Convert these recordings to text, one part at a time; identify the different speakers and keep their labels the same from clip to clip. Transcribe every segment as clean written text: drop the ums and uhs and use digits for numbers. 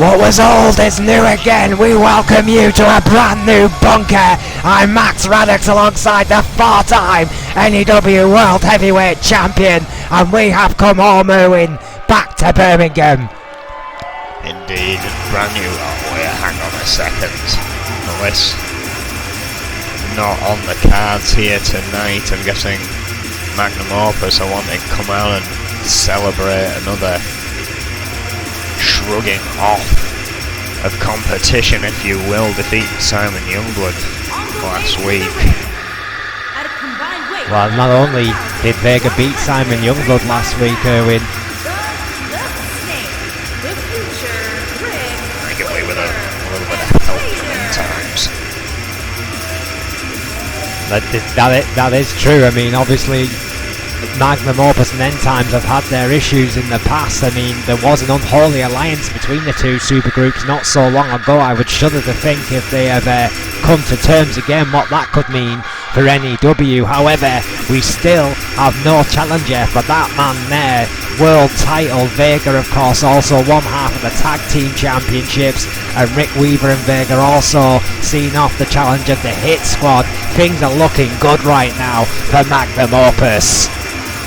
Speaker 1: What was old is new again. We welcome you to a brand new bunker. I'm Max Radix alongside the four-time N.E.W World Heavyweight Champion, and we have come all moving back to Birmingham.
Speaker 2: Indeed, brand new. Oh wait, hang on a second. Unless not on the cards here tonight, I'm guessing Magnum Opus are wanting to come out and celebrate another shrugging off of competition, if you will, defeating Simon Youngblood last week.
Speaker 1: Well, not only did Vega beat Simon Youngblood last week, Erwin,
Speaker 2: I get away with a little bit of help from N.times.
Speaker 1: that is true. I mean, obviously Magnum Opus and N.Times have had their issues in the past. I mean, there was an unholy alliance between the two supergroups not so long ago. I would shudder to think if they have come to terms again what that could mean for N.E.W. However, we still have no challenger for that man there. World title. Vega, of course, also one half of the tag team championships, and Rick Weaver and Vega also seen off the challenge of the Hit Squad. Things are looking good right now for Magnum Opus.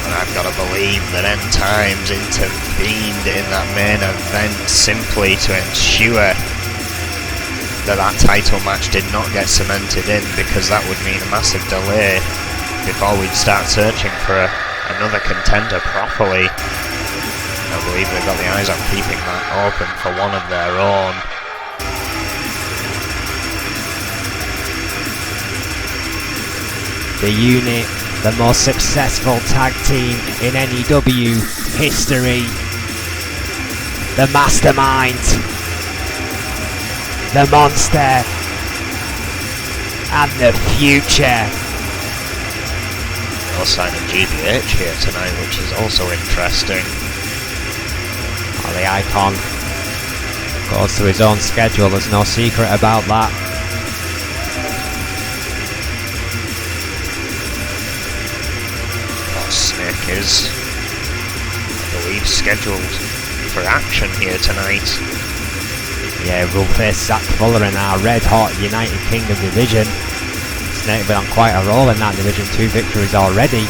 Speaker 2: And I've got to believe that N.Times intervened in that main event simply to ensure that that title match did not get cemented in, because that would mean a massive delay before we'd start searching for another contender properly. I believe they've got the eyes on keeping that open for one of their own.
Speaker 1: The unit, the most successful tag team in N.E.W history. The Mastermind, the Monster, and the Future.
Speaker 2: No sign of GBH here tonight, which is also interesting.
Speaker 1: Well, the Icon goes to his own schedule, there's no secret about that.
Speaker 2: Snake is, I believe, scheduled for action here tonight.
Speaker 1: Yeah, we'll face Zach Fuller in our red-hot United Kingdom division. Snake been on quite a roll in that division, 2 victories already.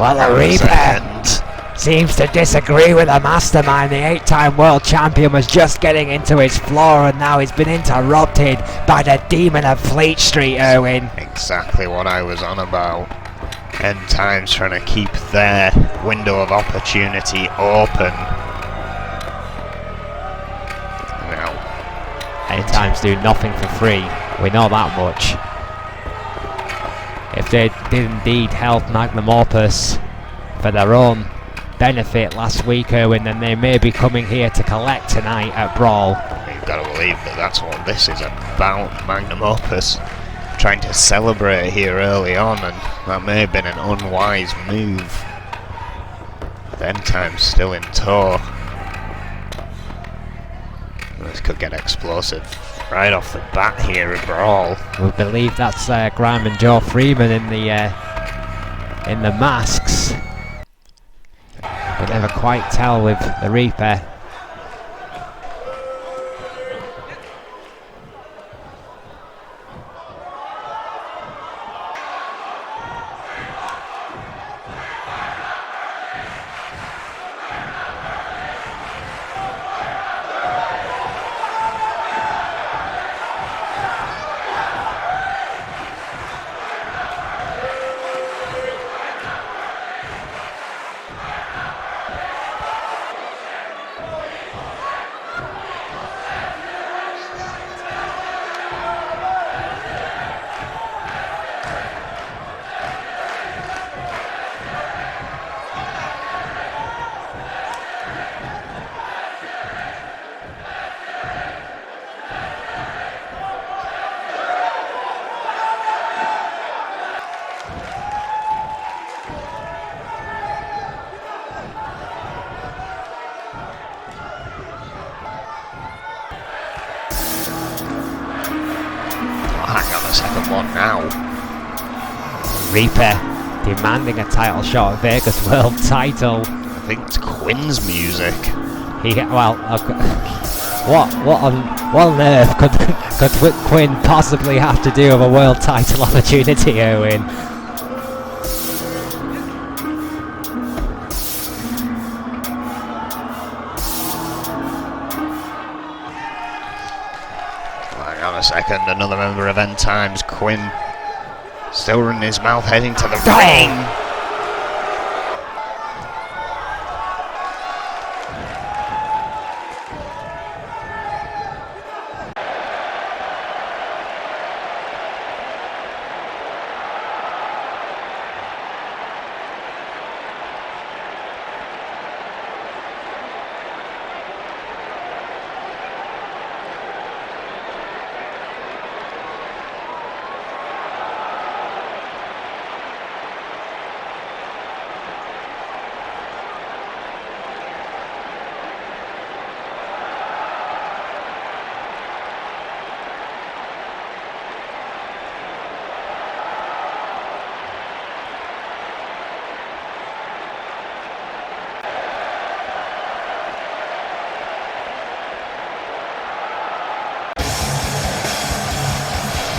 Speaker 1: Well, the Reaper seems to disagree with the Mastermind. The 8-time world champion was just getting into his floor, and now he's been interrupted by the Demon of Fleet Street, Erwin.
Speaker 2: Exactly what I was on about. N.Times trying to keep their window of opportunity open. Now,
Speaker 1: N.Times do nothing for free. We know that much. If they did indeed help Magnum Opus for their own benefit last week, Erwin, then they may be coming here to collect tonight at Brawl.
Speaker 2: You've got to believe that that's what this is about. Magnum Opus trying to celebrate here early on, and that may have been an unwise move. N.Times still in tow. This could get explosive right off the bat here at Brawl.
Speaker 1: We believe that's Graham and Joe Freeman in the masks. But never quite tell with the Reaper.
Speaker 2: What now?
Speaker 1: Reaper demanding a title shot at Vega's world title.
Speaker 2: I think it's Quinn's music.
Speaker 1: What on earth could Quinn possibly have to do with a world title opportunity, Owen?
Speaker 2: Hang on a second, another member of End Times, Quinn, still running his mouth, heading to the ring.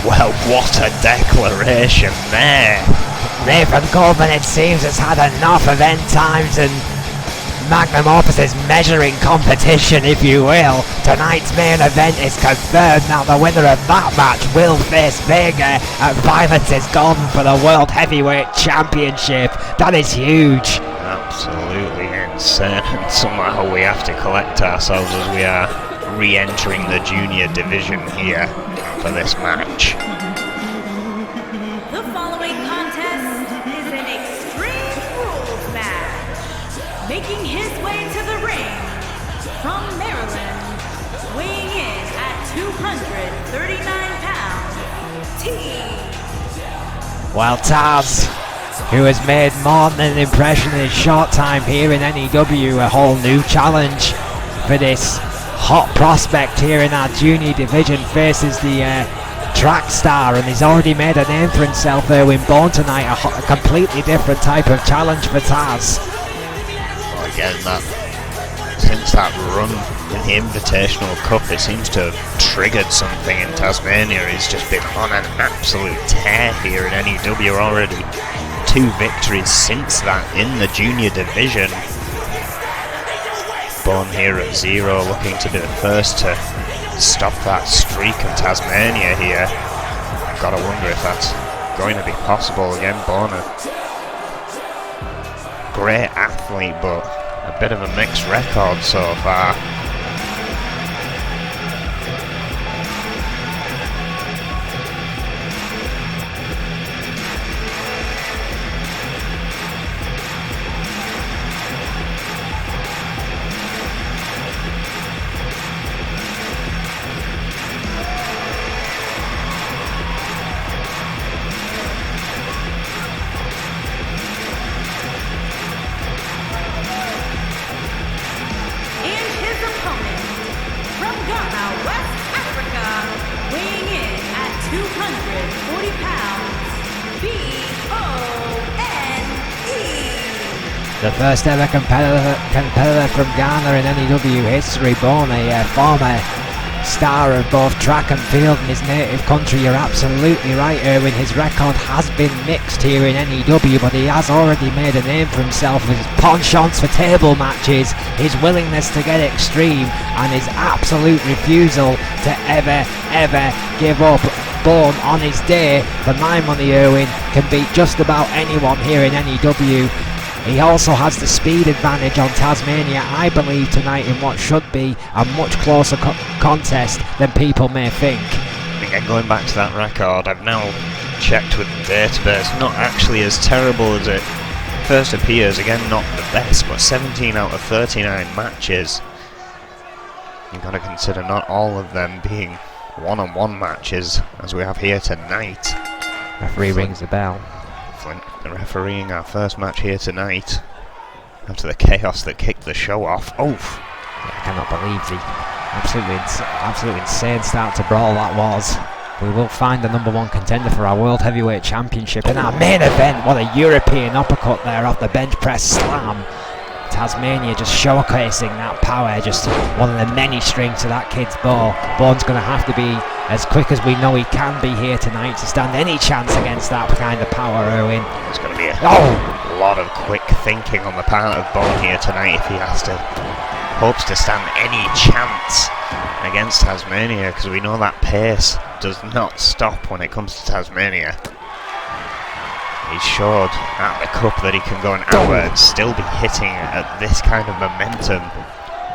Speaker 2: Well, what a declaration there.
Speaker 1: Raven Coleman, it seems, has had enough of End Times and Magnum Opus's measuring competition, if you will. Tonight's main event is confirmed. Now the winner of that match will face Vega at Violence is Golden for the World Heavyweight Championship. That is huge.
Speaker 2: Absolutely insane. And somehow we have to collect ourselves as we are re-entering the junior division here for this match.
Speaker 3: The following contest is an Extreme Rules match. Making his way to the ring from Maryland, weighing in at 239 pounds, T.
Speaker 1: Well, Taz, who has made more than an impression in his short time here in N.E.W, a whole new challenge for this hot prospect here in our junior division, faces the track star, and he's already made a name for himself, Erwin Bourne, tonight. A completely different type of challenge for Taz.
Speaker 2: Well, again, since that run in the Invitational Cup, it seems to have triggered something in Tasmania. He's just been on an absolute tear here in N.E.W. already. 2 victories since that in the junior division. Bourne here at 0, looking to be the first to stop that streak of Tasmania here. I've got to wonder if that's going to be possible again. Bourne, a great athlete, but a bit of a mixed record so far.
Speaker 1: The first ever competitor from Ghana in N.E.W history, Bourne, a former star of both track and field in his native country. You're absolutely right, Erwin. His record has been mixed here in N.E.W, but he has already made a name for himself with his penchants for table matches, his willingness to get extreme, and his absolute refusal to ever give up. Bourne, on his day, for my money, Erwin, can beat just about anyone here in N.E.W. He also has the speed advantage on Tasmania, I believe, tonight in what should be a much closer contest than people may think.
Speaker 2: Again, going back to that record, I've now checked with the database. Not actually as terrible as it first appears. Again, not the best, but 17 out of 39 matches. You've got to consider not all of them being one-on-one matches, as we have here tonight.
Speaker 1: Referee rings the bell.
Speaker 2: Flint refereeing our first match here tonight after the chaos that kicked the show off. Oh,
Speaker 1: I cannot believe the absolutely insane start to Brawl that was. we will find the #1 contender for our World Heavyweight Championship in our main event. What a European uppercut there off the bench press slam. Tasmania just showcasing that power, just one of the many strings to that kid's bow. Bourne's going to have to be as quick as we know he can be here tonight to stand any chance against that kind of power, Erwin.
Speaker 2: There's going to be a lot of quick thinking on the part of Bourne here tonight if he hopes to stand any chance against Tasmania, because we know that pace does not stop when it comes to Tasmania. He's showed at the cup that he can go an hour and still be hitting at this kind of momentum.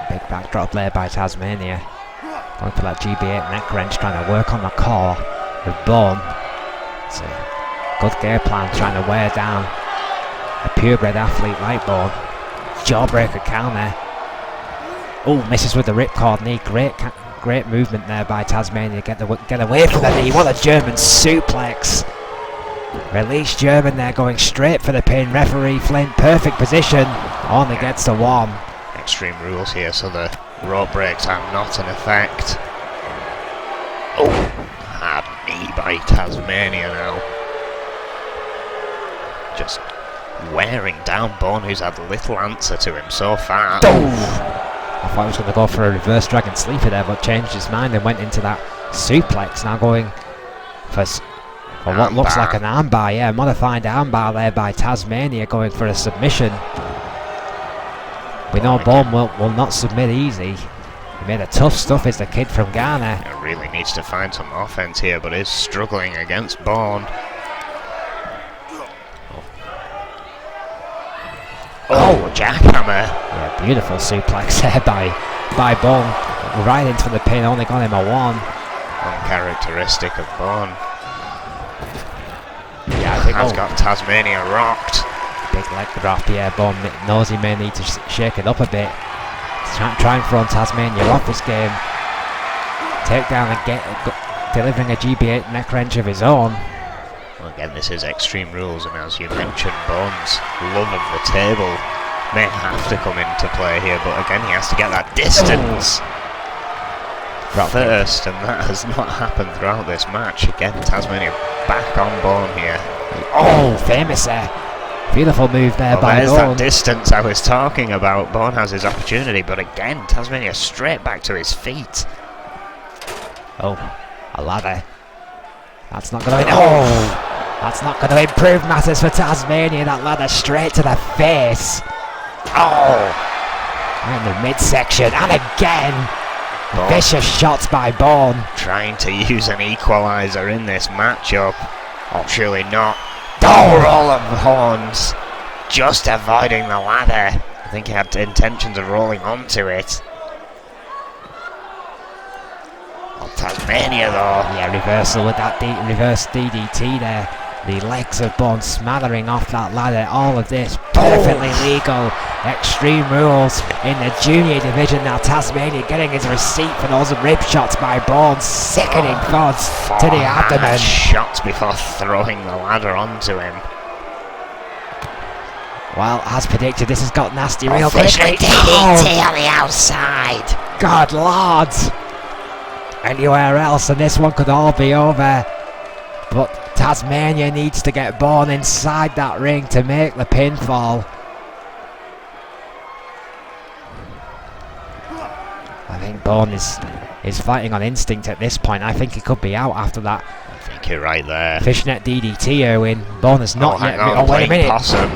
Speaker 1: Big backdrop there by Tasmania. Going for that GB8 neck wrench, trying to work on the core with Bourne. It's a good game plan, trying to wear down a purebred athlete like Bourne. Jawbreaker counter. Oh, misses with the ripcord knee. Great movement there by Tasmania. Get away from the knee. What a German suplex. Release German there, going straight for the pin. Referee Flint, perfect position. Only gets to one.
Speaker 2: Extreme Rules here, so the rope breaks are not in effect. Oh, hard knee by Tasmania now. Just wearing down Bourne, who's had little answer to him so far.
Speaker 1: I thought he was going to go for a reverse dragon sleeper there, but changed his mind and went into that suplex. Now going for what looks like an armbar, yeah, modified armbar there by Tasmania, going for a submission. We know Bourne will not submit easy. He made a tough stuff, is the kid from Ghana.
Speaker 2: He really needs to find some offense here, but is struggling against Bourne. Oh, jackhammer.
Speaker 1: Yeah, beautiful suplex there by Bourne. Right into the pin, only got him a one.
Speaker 2: Uncharacteristic of Bourne.
Speaker 1: Yeah, I think
Speaker 2: has got Tasmania rocked.
Speaker 1: Big leg drop, yeah. Bourne knows he may need to shake it up a bit. Try and throw Tasmania off this game. Take down and delivering a GB8 neck wrench of his own.
Speaker 2: Well, again, this is Extreme Rules, and as you mentioned, Bourne's love of the table may have to come into play here, but again, he has to get that distance first, and that has not happened throughout this match. Again, Tasmania back on Bourne here.
Speaker 1: Oh, famous there. Beautiful move there by
Speaker 2: there's
Speaker 1: Bourne.
Speaker 2: That distance I was talking about. Bourne has his opportunity, but again, Tasmania straight back to his feet.
Speaker 1: Oh, a ladder. That's not going to... Oh! That's not going to improve matters for Tasmania. That ladder straight to the face. Oh! And the midsection. And again! Bourne. Vicious shots by Bourne.
Speaker 2: Trying to use an equaliser in this matchup. Oh, surely not. Oh, roll of horns. Just avoiding the ladder. I think he had intentions of rolling onto it. Oh, Tasmania though.
Speaker 1: Yeah, reversal with that reverse DDT there. The legs of Bourne smattering off that ladder. All of this perfectly legal. Extreme Rules in the junior division. Now Tasmania getting his receipt for those rib shots by Bourne. Sickening thoughts to the abdomen.
Speaker 2: Shots before throwing the ladder onto him.
Speaker 1: Well, as predicted, this has got nasty real quickly.
Speaker 2: DDT on the outside.
Speaker 1: God Lord. Anywhere else and this one could all be over. But Tasmania needs to get Bourne inside that ring to make the pinfall. I think Bourne is fighting on instinct at this point. I think he could be out after that.
Speaker 2: I think you're right there.
Speaker 1: Fishnet DDT, Erwin. Bourne has not yet...
Speaker 2: Oh, wait a minute. Possum.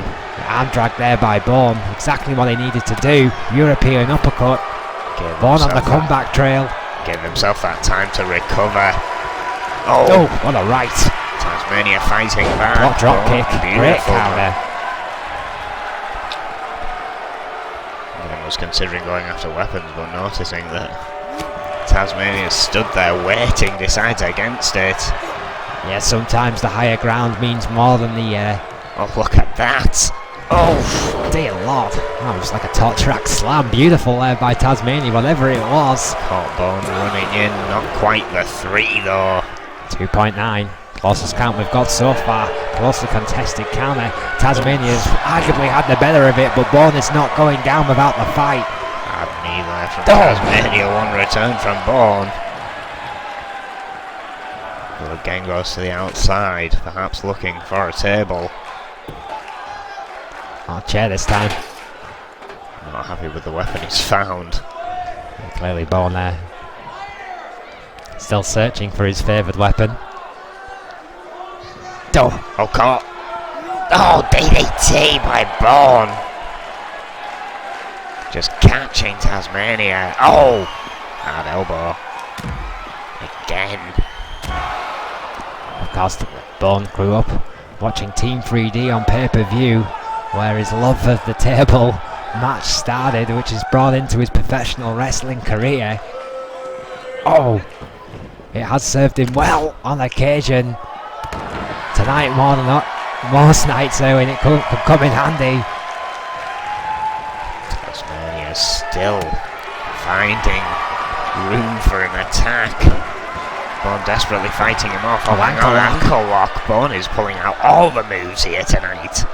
Speaker 1: Arm drag there by Bourne. Exactly what he needed to do. European uppercut. Bourne on the comeback trail.
Speaker 2: Gave himself that time to recover.
Speaker 1: Oh, what a right.
Speaker 2: Tasmania fighting back.
Speaker 1: Drop kick. Great
Speaker 2: Beautiful.
Speaker 1: counter.
Speaker 2: Everyone was considering going after weapons, but noticing that Tasmania stood there waiting, decides against it.
Speaker 1: Yeah, sometimes the higher ground means more than the...
Speaker 2: Oh, look at that.
Speaker 1: Oh, dear Lord. That was like a torch rack slam. Beautiful there by Tasmania, whatever it was.
Speaker 2: Caught Bourne running in. Not quite the 3, though.
Speaker 1: 2.9. Closest count we've got so far. Closely contested counter. Tasmania's arguably had the better of it, but Bourne is not going down without the fight.
Speaker 2: Hard knee there from Tasmania. One return from Bourne. Who again goes to the outside, perhaps looking for a table.
Speaker 1: Chair this time.
Speaker 2: Not happy with the weapon he's found.
Speaker 1: Clearly Bourne there. Still searching for his favoured weapon.
Speaker 2: Oh, caught. Oh, DDT by Bourne. Just catching Tasmania. Oh! Hard elbow. Again.
Speaker 1: Of course, Bourne grew up watching Team 3D on pay-per-view, where his love of the table match started, which is brought into his professional wrestling career. Oh! It has served him well on occasion. Tonight more than not, most nights though, and it could come in handy.
Speaker 2: Tasmania still finding room for an attack. Bourne desperately fighting him off. Oh, ankle lock. Bourne is pulling out all the moves here tonight.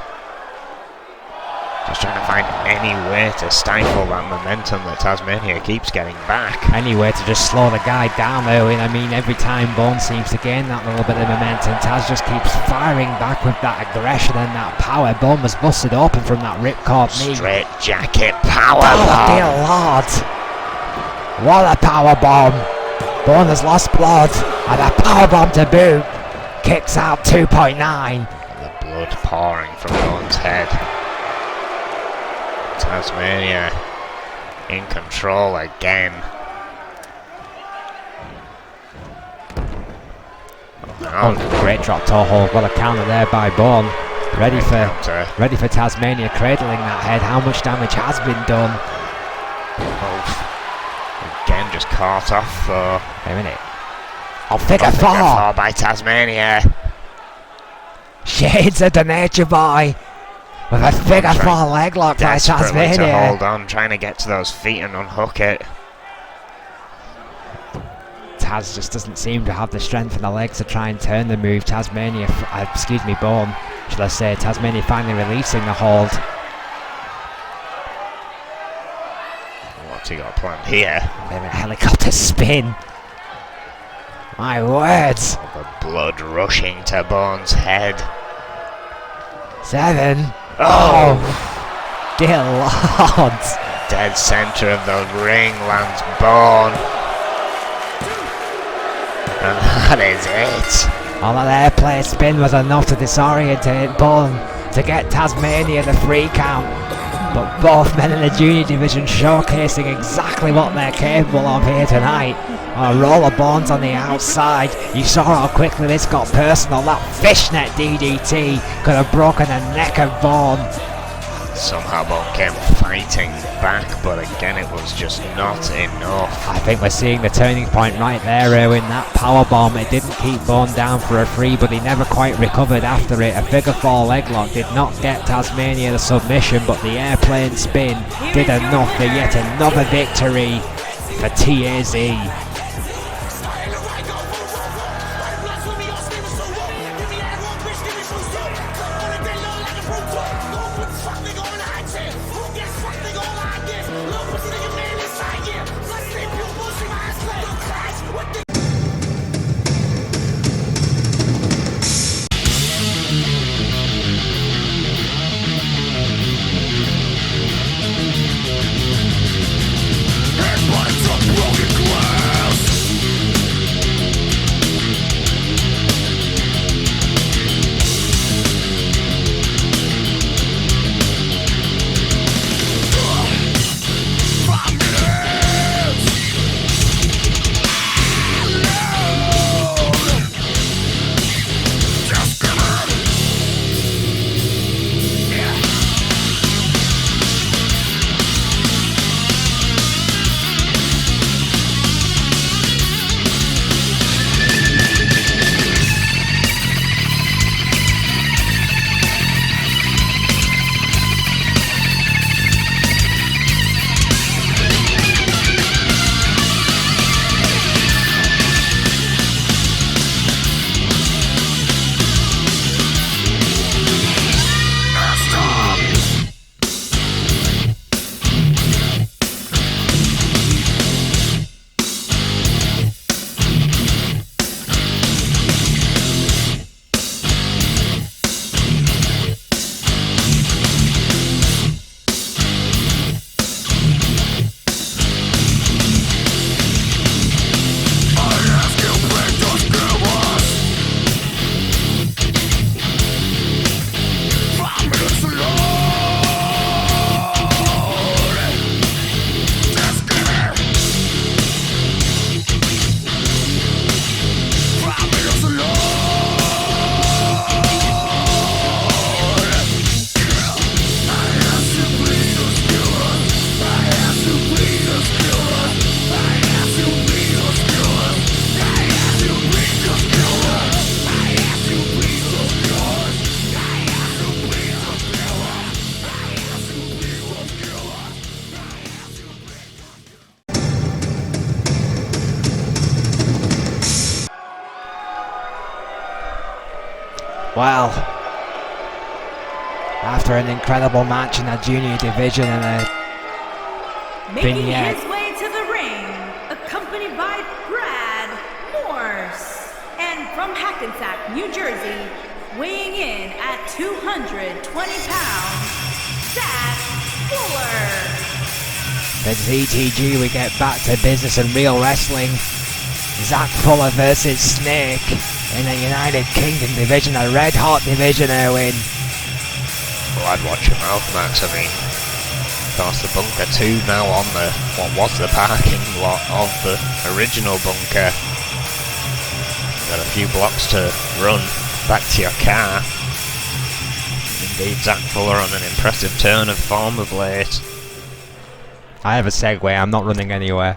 Speaker 2: Just trying to find any way to stifle that momentum that Tasmania keeps getting back.
Speaker 1: Any way to just slow the guy down though, and I mean every time Bourne seems to gain that little bit of momentum, Taz just keeps firing back with that aggression and that power. Bourne was busted open from that ripcord knee.
Speaker 2: Straight jacket power
Speaker 1: Oh
Speaker 2: bomb.
Speaker 1: dear lord! What a power bomb! Bourne has lost blood, and a power bomb to boot. Kicks out 2.9.
Speaker 2: The blood pouring from Bourne's head. Tasmania in control again.
Speaker 1: Oh, great drop toe hold. What a counter there by Bourne. Ready for Tasmania cradling that head. How much damage has been done?
Speaker 2: Oh, again just caught off.
Speaker 1: Wait a minute. Oh, figure four
Speaker 2: by Tasmania.
Speaker 1: Shades of the Nature Boy. With a figure four leg lock by Tasmania.
Speaker 2: To hold on, trying to get to those feet and unhook it.
Speaker 1: Taz just doesn't seem to have the strength in the legs to try and turn the move. Tasmania, Bourne, should I say. Tasmania finally releasing the hold.
Speaker 2: What's he got planned here?
Speaker 1: Then a helicopter spin. My words.
Speaker 2: The blood rushing to Bourne's head.
Speaker 1: 7. Oh, dear lord.
Speaker 2: Dead center of the ring lands Bourne. And that is it.
Speaker 1: All that airplay spin was enough to disorientate Bourne to get Tasmania the free count. But both men in the junior division showcasing exactly what they're capable of here tonight. A roll of Bourne's on the outside. You saw how quickly this got personal. That fishnet DDT could have broken the neck of Bourne.
Speaker 2: Somehow Bourne came fighting back, but again it was just not enough.
Speaker 1: I think we're seeing the turning point right there, Erwin. That powerbomb, it didn't keep Bourne down for a free, but he never quite recovered after it. A figure four leg lock did not get Tasmania the submission, but the airplane spin did enough for yet another victory for TAZ.
Speaker 4: Broken glass.
Speaker 1: Well, after an incredible match in the junior division and a
Speaker 3: Making
Speaker 1: vignette.
Speaker 3: his way to the ring, accompanied by Brad Morse. And from Hackensack, New Jersey, weighing in at 220 pounds, Zach Fuller.
Speaker 1: The ZTG, we get back to business and real wrestling. Zach Fuller versus Snake in the United Kingdom division, a red hot division, Erwin.
Speaker 2: Well, I'd watch your mouth, Max. I mean, of course, the bunker 2 now on the what was the parking lot of the original bunker. Got a few blocks to run back to your car. Indeed, Zach Fuller on an impressive turn of form of late.
Speaker 1: I have a segue, I'm not running anywhere.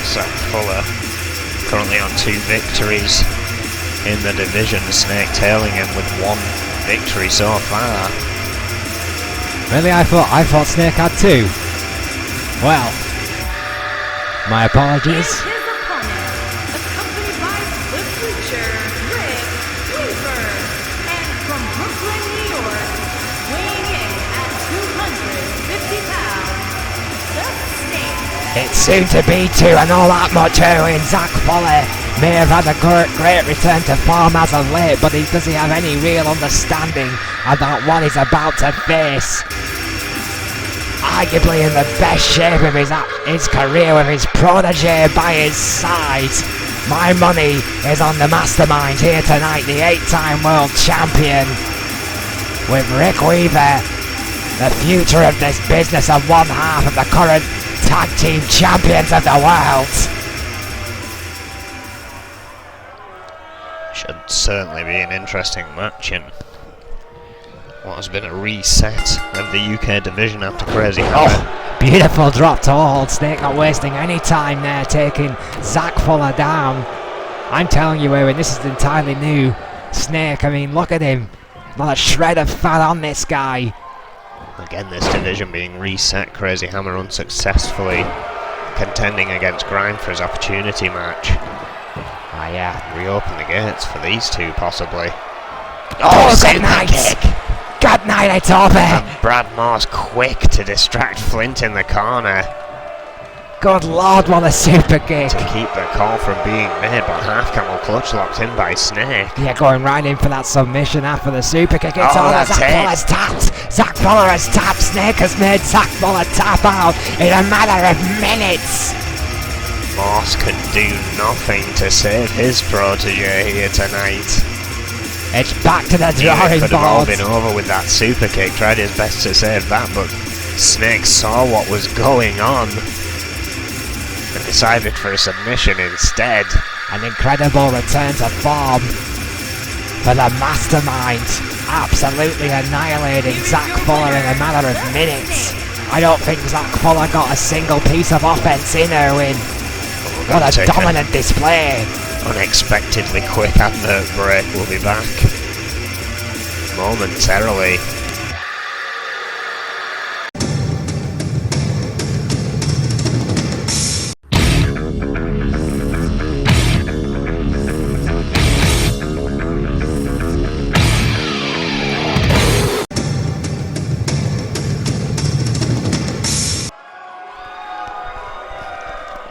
Speaker 2: Zach Fuller currently on 2 victories in the division. Snake tailing him with 1 victory so far.
Speaker 1: Really? I thought Snake had 2. Well, my apologies.
Speaker 3: And his opponent, accompanied by the preacher, Rick Weaver. And from Brooklyn, New York, weighing in at 250 pounds, the Snake.
Speaker 1: It's soon to be 2 and all that much, Erwin. Zach Fuller may have had a great return to form as of late, but does he have any real understanding about what he's about to face? Arguably in the best shape of his career with his protege by his side. My money is on the mastermind here tonight, the 8-time world champion, with Rick Weaver, the future of this business and one half of the current tag team champions of the world.
Speaker 2: Should certainly be an interesting match in what has been a reset of the UK division after Crazy Hammer.
Speaker 1: Oh, beautiful drop to hold. Snake not wasting any time there, taking Zach Fuller down. I'm telling you, Erwin, this is entirely new. Snake, I mean, look at him. Not a shred of fat on this guy.
Speaker 2: Again, this division being reset. Crazy Hammer unsuccessfully contending against Grind for his opportunity match.
Speaker 1: Ah, yeah.
Speaker 2: Reopen the gates for these two, possibly.
Speaker 1: Oh, good night! Good night, it's over!
Speaker 2: And Brad Moore's quick to distract Flint in the corner
Speaker 1: Good lord, what a super kick!
Speaker 2: to keep the call from being made, but half camel clutch locked in by Snake.
Speaker 1: Yeah, going right in for that submission after the super kick. It's
Speaker 2: Oh,
Speaker 1: over.
Speaker 2: that's
Speaker 1: Zach
Speaker 2: it.
Speaker 1: Fuller's tapped. Zach Fuller has tapped. Snake has made Zach Fuller tap out in a matter of minutes.
Speaker 2: Morse could do nothing to save his protege here tonight.
Speaker 1: It's back to the
Speaker 2: He
Speaker 1: drawing
Speaker 2: could have all
Speaker 1: board.
Speaker 2: been over with that super kick, tried his best to save that, but Snake saw what was going on and decided for a submission instead.
Speaker 1: An incredible return to form for the mastermind. Absolutely annihilating Zach Fuller in a matter of minutes. I don't think Zach Fuller got a single piece of offense in, Erwin. What a
Speaker 2: Take
Speaker 1: dominant display.
Speaker 2: Unexpectedly quick advert break. We'll be back momentarily.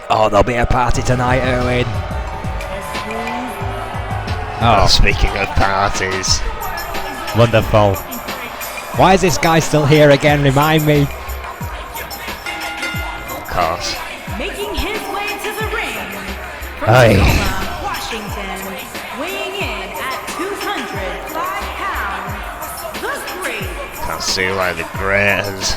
Speaker 1: Oh, there'll be a party tonight, Erwin.
Speaker 2: Well,
Speaker 1: Oh,
Speaker 2: speaking of parties,
Speaker 1: wonderful. Why is this guy still here again? Remind me.
Speaker 2: of course,
Speaker 3: Making his way to the ring from
Speaker 1: Aye.
Speaker 3: Tacoma, Washington, weighing in at 205 pounds, the Great.
Speaker 2: can't see why the Great has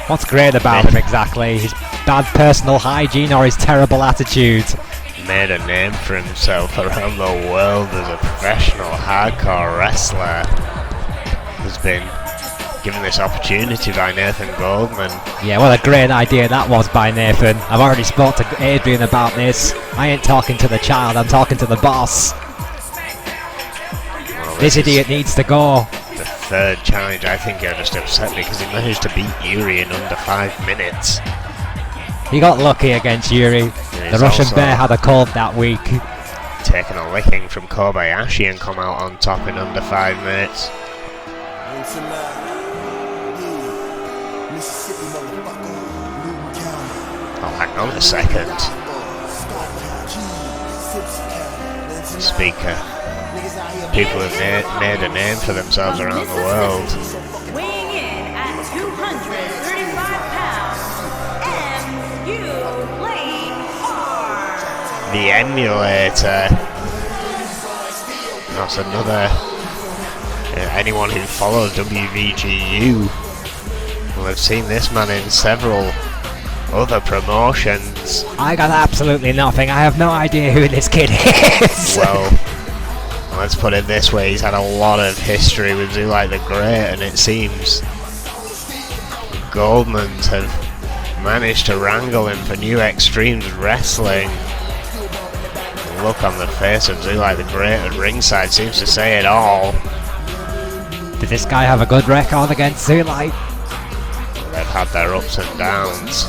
Speaker 1: What's great about him exactly? His bad personal hygiene or his terrible attitude?
Speaker 2: made a name for himself around the world as a professional hardcore wrestler. Has been given this opportunity by Nathan Goldman.
Speaker 1: Yeah, what a great idea that was by Nathan. I've already spoke to Adrian about this. I ain't talking to the child, I'm talking to the boss.
Speaker 2: Well,
Speaker 1: This
Speaker 2: is
Speaker 1: idiot needs to go.
Speaker 2: the third challenge. I think you're just upset because he managed to beat Yuri in under 5 minutes.
Speaker 1: He got lucky against Yuri. The Russian Bear had a cold that week.
Speaker 2: Taking a licking from Kobayashi and come out on top in under 5 minutes. Oh, hang on a second. Speaker. People have made a name for themselves around the world.
Speaker 3: Weighing in at 235 pounds, M.U.
Speaker 2: The Emulator. That's another. Anyone who follows WVGU will have seen this man in several other promotions.
Speaker 1: I got absolutely nothing. I have no idea who this kid is.
Speaker 2: Well, let's put it this way, he's had a lot of history with Zulite the Great, and it seems Goldmans have managed to wrangle him for New Extremes Wrestling. The look on the face of Zulite the Great at ringside seems to say it all.
Speaker 1: Did this guy have a good record against Zulite?
Speaker 2: They've had their ups and downs.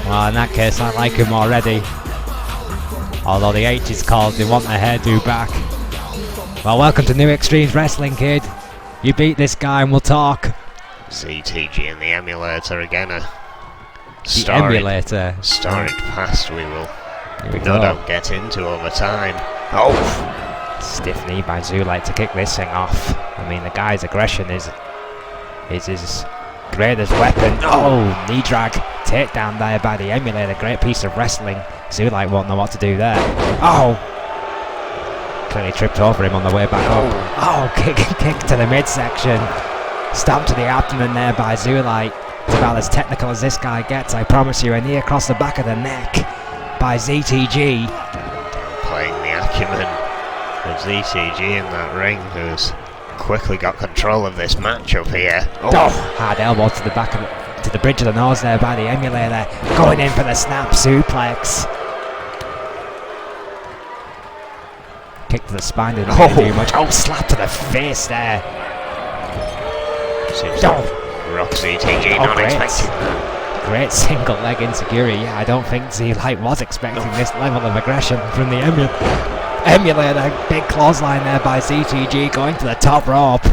Speaker 1: Well, in that case, I like him already. Although the H is called, they want their hairdo back. Well, welcome to New Extremes Wrestling, kid. You beat this guy and we'll talk.
Speaker 2: ZTG and the Emulator again.
Speaker 1: The Emulator.
Speaker 2: Storied past we will
Speaker 1: no
Speaker 2: doubt get into over time. Oh!
Speaker 1: Stiff knee by Zulite to kick this thing off. I mean, the guy's aggression is his greatest weapon. Oh, knee drag. Takedown there by the Emulator. Great piece of wrestling. Zulite won't know what to do there. Oh! Clearly tripped over him on the way back up. Oh, kick to the midsection. Stomp to the abdomen there by Zulite. It's about as technical as this guy gets, I promise you. A knee across the back of the neck by ZTG.
Speaker 2: Playing the acumen of ZTG in that ring, who's quickly got control of this matchup here.
Speaker 1: Oh, hard elbow to the back of to the bridge of the nose there by the Emulator. Going in for the snap suplex. Kick to the spine didn't really do much. Oh, slap to the face there.
Speaker 2: Rock ZTG not expecting that.
Speaker 1: Great single leg insecurity. Yeah, I don't think Zulite was expecting this level of aggression from the Emulator. Big clothesline there by ZTG going to the top rope.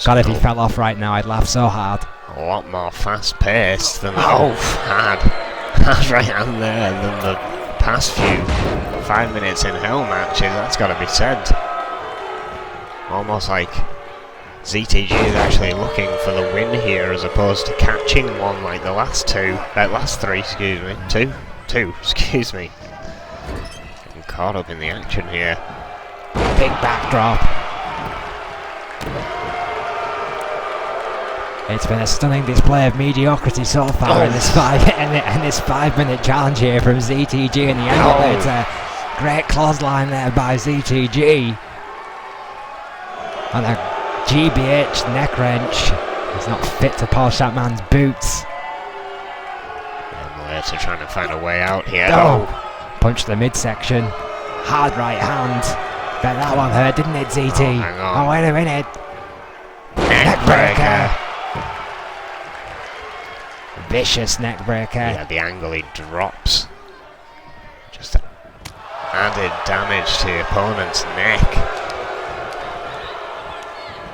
Speaker 1: God, if he fell off right now, I'd laugh so hard.
Speaker 2: A lot more fast-paced than the hard right hand there than the past few 5 minutes in hell matches. That's got to be said. Almost like ZTG is actually looking for the win here as opposed to catching one like the last three, excuse me. Two, excuse me. Getting caught up in the action here.
Speaker 1: Big backdrop. It's been a stunning display of mediocrity so far in this 5-minute challenge here from ZTG and the Emulator. Great clothesline there by ZTG. And a GBH neck wrench. He's not fit to polish that man's boots.
Speaker 2: Emulator trying to find a way out here.
Speaker 1: Punch to the midsection. Hard right hand. Bet that one hurt, didn't it, ZT?
Speaker 2: Hang on.
Speaker 1: Oh, wait a minute.
Speaker 2: Neckbreaker.
Speaker 1: Vicious neck breaker.
Speaker 2: Yeah, the angle he drops. Just added damage to the opponent's neck.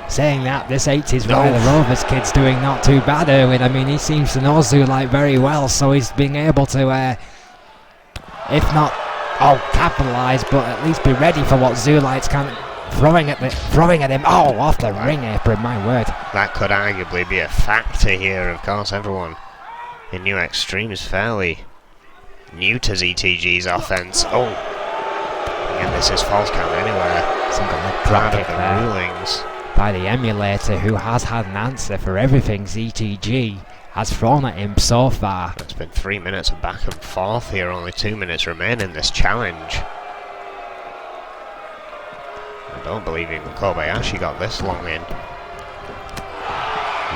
Speaker 1: Saying that, this 80s Rye the Rovers kid's doing not too bad, Erwin. I mean, he seems to know Zulite very well, so he's being able to, if not, capitalise, but at least be ready for what Zulite's kind of throwing at him. Oh, off the ring apron, my word. That
Speaker 2: could arguably be a factor here. Of course, everyone in New Extreme is fairly new to ZTG's offense. Oh, again, this is false count anywhere.
Speaker 1: Single leg drop kick there
Speaker 2: rulings
Speaker 1: by the Emulator, who has had an answer for everything ZTG has thrown at him so far.
Speaker 2: It's been 3 minutes of back and forth here, only 2 minutes remain in this challenge. I don't believe even Kobayashi got this long in.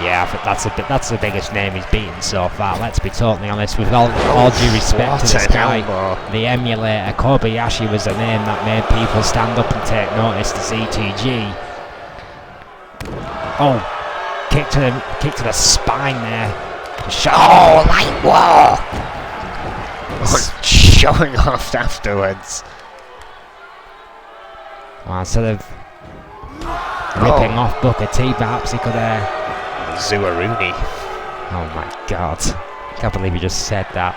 Speaker 1: Yeah, I think that's the biggest name he's beaten so far, let's be totally honest, with all due respect to this guy. The Emulator, Kobayashi was a name that made people stand up and take notice to ZTG. Oh, kick to the spine there
Speaker 2: Oh, light war! Showing off afterwards.
Speaker 1: Well, instead of ripping off Booker T, perhaps he could
Speaker 2: Zuaruni.
Speaker 1: Oh my god. Can't believe you just said that.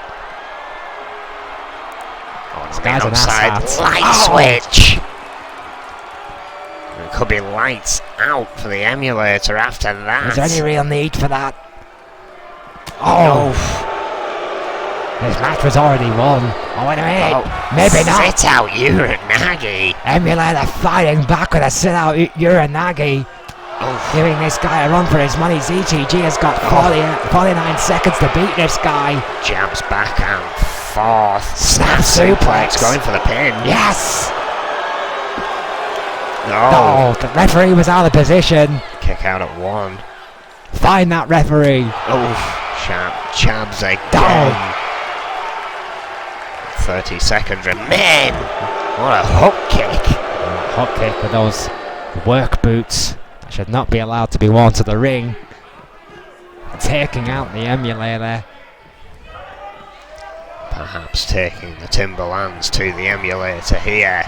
Speaker 2: This
Speaker 1: guy's an
Speaker 2: outside
Speaker 1: asshat.
Speaker 2: light switch. It could be lights out for the emulator after that.
Speaker 1: Is there any real need for that? Oh! This match was already won. Oh, wait a minute. Maybe not.
Speaker 2: Sit out Uranagi.
Speaker 1: Emulator fighting back with a sit out Uranagi. Giving this guy a run for his money. ZTG has got 49 seconds to beat this guy.
Speaker 2: Jabs back and forth.
Speaker 1: Snap suplex.
Speaker 2: Going for the pin.
Speaker 1: Yes!
Speaker 2: No.
Speaker 1: Oh, the referee was out of position.
Speaker 2: Kick out at 1.
Speaker 1: Find that referee.
Speaker 2: Oh, Jabs again.
Speaker 1: Down.
Speaker 2: 30 seconds remain. What a hook kick.
Speaker 1: Hook kick with those work boots. Should not be allowed to be worn to the ring. Taking out the emulator.
Speaker 2: Perhaps taking the Timberlands to the emulator here.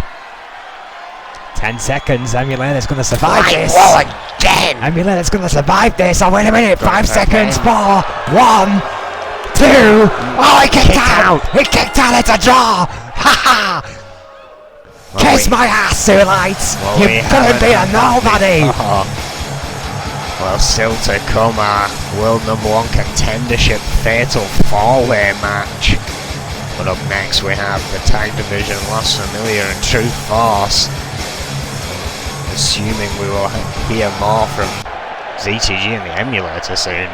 Speaker 1: 10 seconds. Emulator's going to survive this.
Speaker 2: Wall again.
Speaker 1: Emulator's going to survive this. Oh, wait a minute. 5 seconds. 4, 1, 2. Oh, he kicked out. He kicked out. It's a draw. Ha ha. Kiss my ass, Sulites! You couldn't be a nobody!
Speaker 2: Well, still to come our world #1 contendership fatal 4-way match. But up next we have the tag division Lost Familiar and True Force. Assuming we will hear more from ZTG and the emulator soon.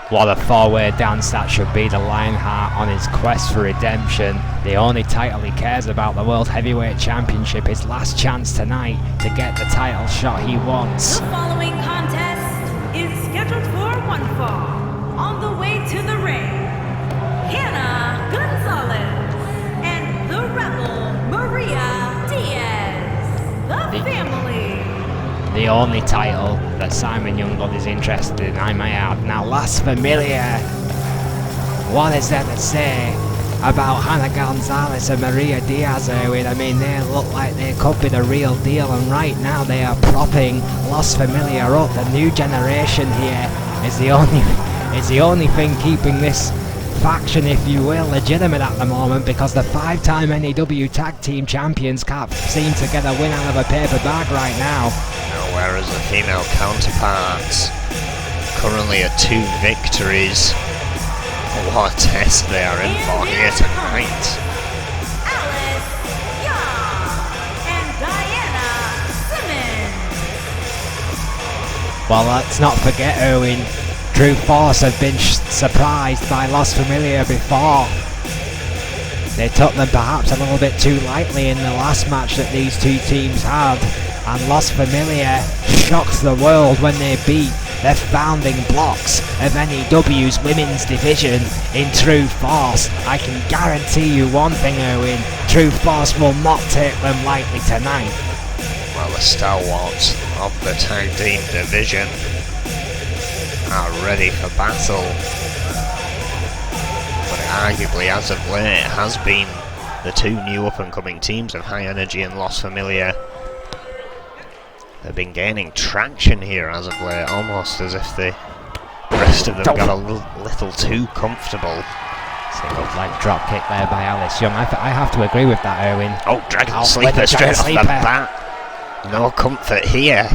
Speaker 1: What a 4-way dance that should be. The Lionheart on his quest for redemption. The only title he cares about, the World Heavyweight Championship. His last chance tonight to get the title shot he wants.
Speaker 3: The following contest is scheduled for one fall. On the way to the ring, Hannah Gonzalez and the Rebel Maria Diaz. The family.
Speaker 1: The only title that Simon Youngblood is interested in, I may add. Now, Las Familia. What is there to say about Hannah Gonzalez and Maria Diaz, Erwin? I mean, they look like they could be the real deal, and right now they are propping Las Familia up. The new generation here is the only thing keeping this faction, if you will, legitimate at the moment, because the 5-time N.E.W. Tag Team Champions can't seem to get a win out of a paper bag right now.
Speaker 2: Whereas the female counterparts currently at 2 victories. What a test they are in for here tonight.
Speaker 3: Alice Young and Diana Simmons.
Speaker 1: Well, let's not forget, Erwin, True Force have been surprised by Las Familia before. They took them perhaps a little bit too lightly in the last match that these two teams had. And Las Familia shocked the world when they beat the founding blocks of N.E.W's women's division in True Force. I can guarantee you one thing, Erwin, True Force will not take them lightly tonight.
Speaker 2: Well, the stalwarts of the tag team division are ready for battle. But arguably, as of late, has been the two new up-and-coming teams of High Energy and Las Familia. They've been gaining traction here as of late, almost as if the rest of them got a little too comfortable.
Speaker 1: Single leg drop kick there by Alice Young. I have to agree with that, Erwin.
Speaker 2: Oh, Dragon Sleeper straight off the bat. No comfort here.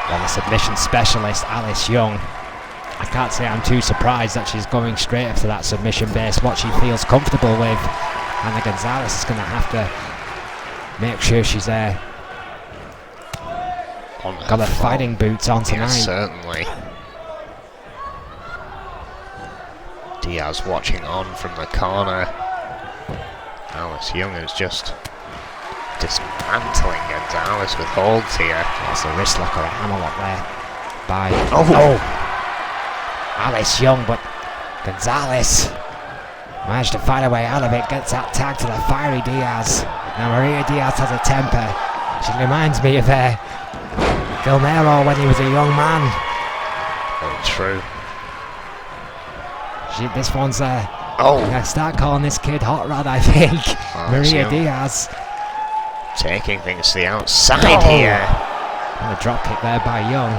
Speaker 1: Well, the submission specialist, Alice Young. I can't say I'm too surprised that she's going straight after that submission base, what she feels comfortable with. Ana Gonzalez is going to have to make sure she's there. Got her fighting boots on tonight.
Speaker 2: Yeah, certainly. Diaz watching on from the corner. Alice Young is just dismantling Gonzalez with holds here.
Speaker 1: That's a wrist lock or a hammerlock there by Alice Young, but Gonzalez managed to find a way out of it, gets that tag to the fiery Diaz. Now Maria Diaz has a temper. She reminds me of Gilmero when he was a young man.
Speaker 2: Very true.
Speaker 1: This one's I'm gonna start calling this kid Hot Rod, I think. Maria Diaz
Speaker 2: taking things to the outside here.
Speaker 1: And a drop kick there by Young.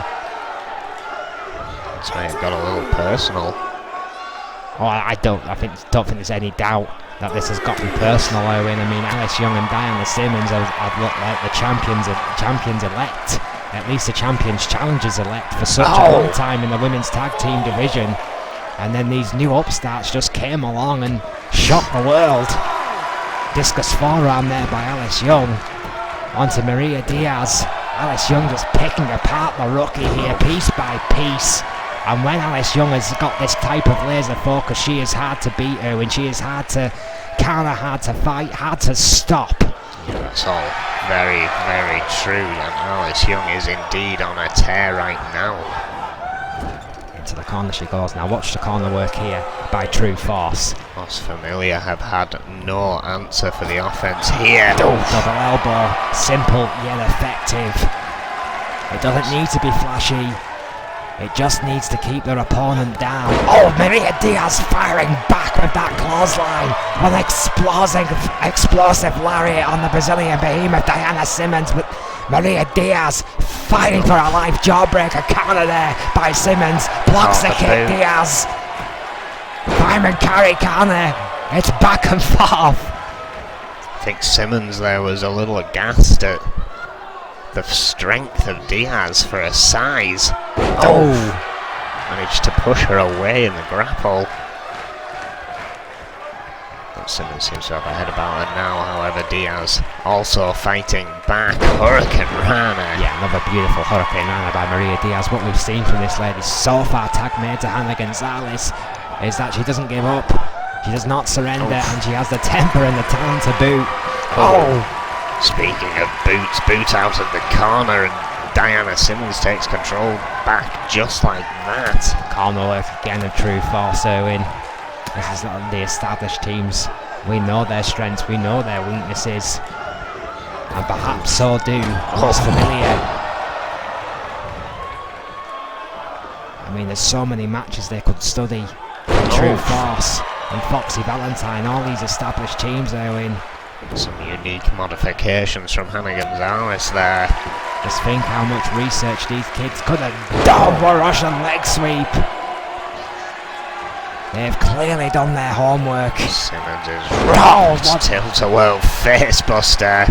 Speaker 2: This may have got a little personal.
Speaker 1: I don't think there's any doubt that this has got to be personal, Owen. I mean, Alice Young and Diana Simmons have looked like the champions elect. At least the champions challengers elect for such a long time in the women's tag team division. And then these new upstarts just came along and shocked the world. Discus forearm there by Alice Young onto Maria Diaz. Alice Young just picking apart the rookie here piece by piece. And when Alice Young has got this type of laser focus, she is hard to beat her, and she is hard to counter, hard to fight, hard to stop.
Speaker 2: Yeah, that's all very, very true. And Alice Young is indeed on a tear right now.
Speaker 1: Into the corner she goes. Now watch the corner work here by True Force.
Speaker 2: Los Familia have had no answer for the offense here.
Speaker 1: Double elbow, simple yet effective. It doesn't need to be flashy. It just needs to keep their opponent down. Maria Diaz firing back with that clothesline. An explosive lariat on the Brazilian behemoth Diana Simmons, but Maria Diaz fighting for her life. Jawbreaker counter there by Simmons. Blocks the kick, Diaz. Diamond carry counter. It's back and forth.
Speaker 2: I think Simmons there was a little aghast at the strength of Diaz for her size. Managed to push her away in the grapple. But Simmons seems to have a head about her now. However, Diaz also fighting back. Hurricane Rana.
Speaker 1: Yeah, another beautiful Hurricane Rana by Maria Diaz. What we've seen from this lady so far, tag made to Ana Gonzalez, is that she doesn't give up. She does not surrender, and she has the temper and the talent to boot.
Speaker 2: Speaking of boots, boot out of the corner, and Diana Simmons takes control back just like that.
Speaker 1: Corner work again of True Force, Owen. This is the established teams. We know their strengths, we know their weaknesses, and perhaps so do Los Familia. I mean, there's so many matches they could study. True Force and Foxy Valentine, all these established teams, Owen.
Speaker 2: Some unique modifications from Ana Gonzalez there.
Speaker 1: Just think how much research these kids could have done for Russian leg sweep. They've clearly done their homework.
Speaker 2: Simmons is tilt-a-whirl face buster.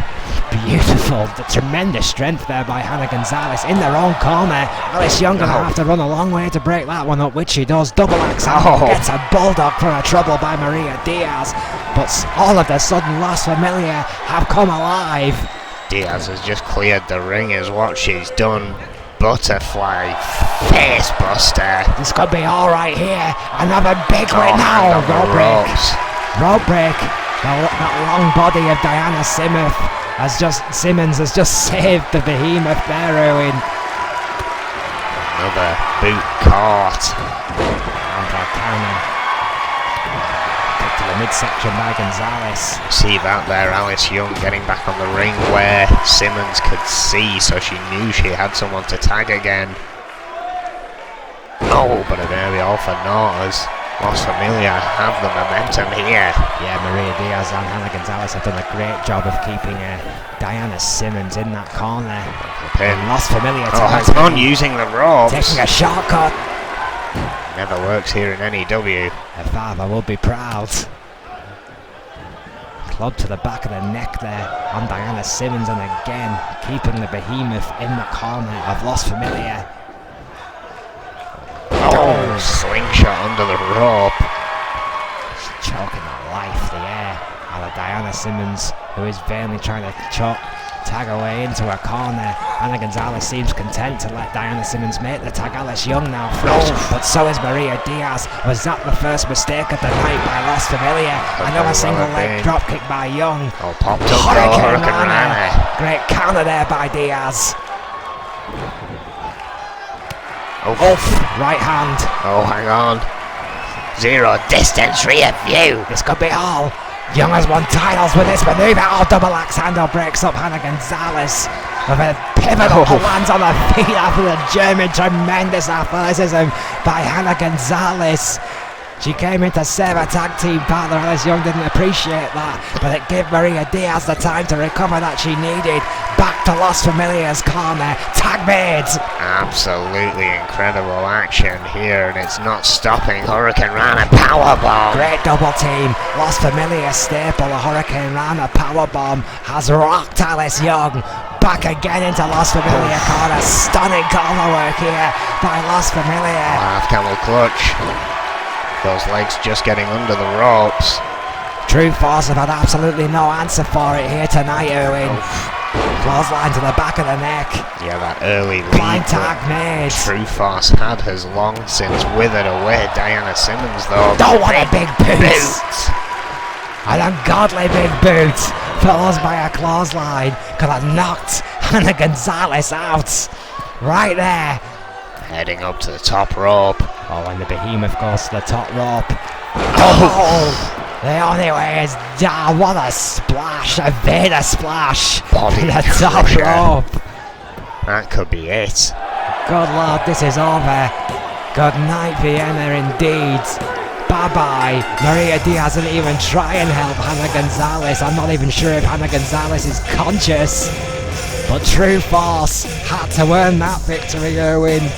Speaker 1: Beautiful, the tremendous strength there by Ana Gonzalez in their own corner. Alice Young gonna have to run a long way to break that one up, which she does. Double axe gets a bulldog for a trouble by Maria Diaz, but all of a sudden Los Familia have come alive.
Speaker 2: Diaz has just cleared the ring is what she's done. Butterfly face buster.
Speaker 1: This could be alright here. Another big win now. Rope break. That long body of Diana Simmons has just saved the behemoth there, Owen.
Speaker 2: Another boot caught.
Speaker 1: To the midsection by Gonzalez.
Speaker 2: See that there, Alice Young getting back on the ring where Simmons could see, so she knew she had someone to tag again. But an early all for naught as Los Familia have the momentum here.
Speaker 1: Yeah, Maria Diaz and Ana Gonzalez have done a great job of keeping Diana Simmons in that corner. And Los Familia
Speaker 2: has on using the ropes.
Speaker 1: Taking a shortcut.
Speaker 2: Never works here in N.E.W.
Speaker 1: Her father will be proud. Club to the back of the neck there on Diana Simmons, and again keeping the behemoth in the corner of Los Familia.
Speaker 2: slingshot under the rope.
Speaker 1: Choking the life, the air out of Diana Simmons, who is vainly trying to tag her way into her corner. Ana Gonzalez seems content to let Diana Simmons make the tag. Alice Young now frozen, but so is Maria Diaz. Was that the first mistake of the night by Los Familia? Another single leg drop kick by Young.
Speaker 2: Oh, popped up Hurricane Rana.
Speaker 1: Great counter there by Diaz. Right hand.
Speaker 2: Oh, hang on. Zero distance rear view.
Speaker 1: This could be all. Young has won titles with this maneuver. Oh, double axe handle breaks up Ana Gonzalez with a pivotal lands on her feet after the German. Tremendous athleticism by Ana Gonzalez. She came in to save her tag team partner. Alice Young didn't appreciate that, but it gave Maria Diaz the time to recover that she needed. Back to Los Familia's corner. Tag made.
Speaker 2: Absolutely incredible action here, and it's not stopping. Hurricane Rana powerbomb.
Speaker 1: Great double team. Los Familia staple, a Hurricane Rana powerbomb has rocked Alice Young. Back again into Los Familia corner. Stunning corner work here by Los Familia.
Speaker 2: Half camel clutch. Those legs just getting under the ropes.
Speaker 1: True Force have had absolutely no answer for it here tonight, Erwin. Clothesline to the back of the neck.
Speaker 2: Yeah, that early lead
Speaker 1: blind tag made.
Speaker 2: True Force had has long since withered away. Diana Simmons, though.
Speaker 1: Don't want a big boot. An ungodly big boot, followed by a clothesline. Could have knocked Ana Gonzalez out. Right there.
Speaker 2: Heading up to the top rope.
Speaker 1: Oh, and the Behemoth goes to the top rope. Oh! The only way is down. What a splash! A Vader splash!
Speaker 2: Body
Speaker 1: to the top rope.
Speaker 2: That could be it.
Speaker 1: Good lord, this is over. Good night, Vienna, indeed. Bye-bye. Maria Diaz didn't even try and help Ana Gonzalez. I'm not even sure if Ana Gonzalez is conscious. But True Force had to earn that victory, Erwin.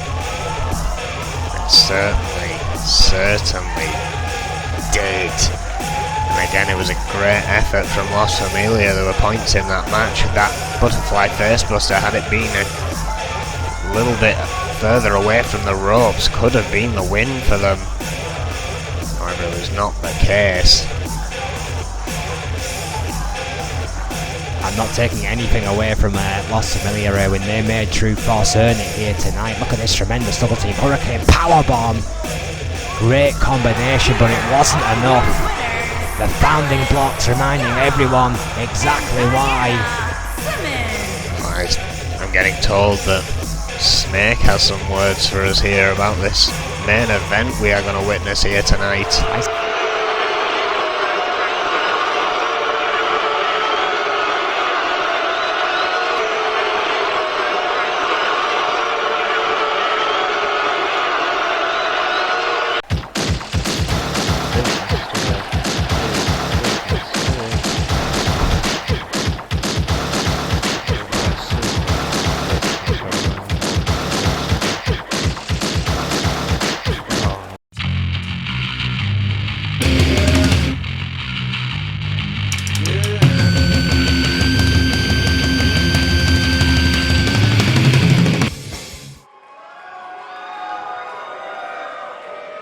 Speaker 2: Certainly did. And again, it was a great effort from Los Familia. There were points in that match. That butterfly facebuster, had it been a little bit further away from the ropes, could have been the win for them. However, it was not the case.
Speaker 1: I'm not taking anything away from Los Familia when they made True Force earn it here tonight. Look at this tremendous double team Hurricane powerbomb. Great combination, but it wasn't enough. The founding blocks reminding everyone exactly why.
Speaker 2: I'm getting told that Snake has some words for us here about this main event we are going to witness here tonight.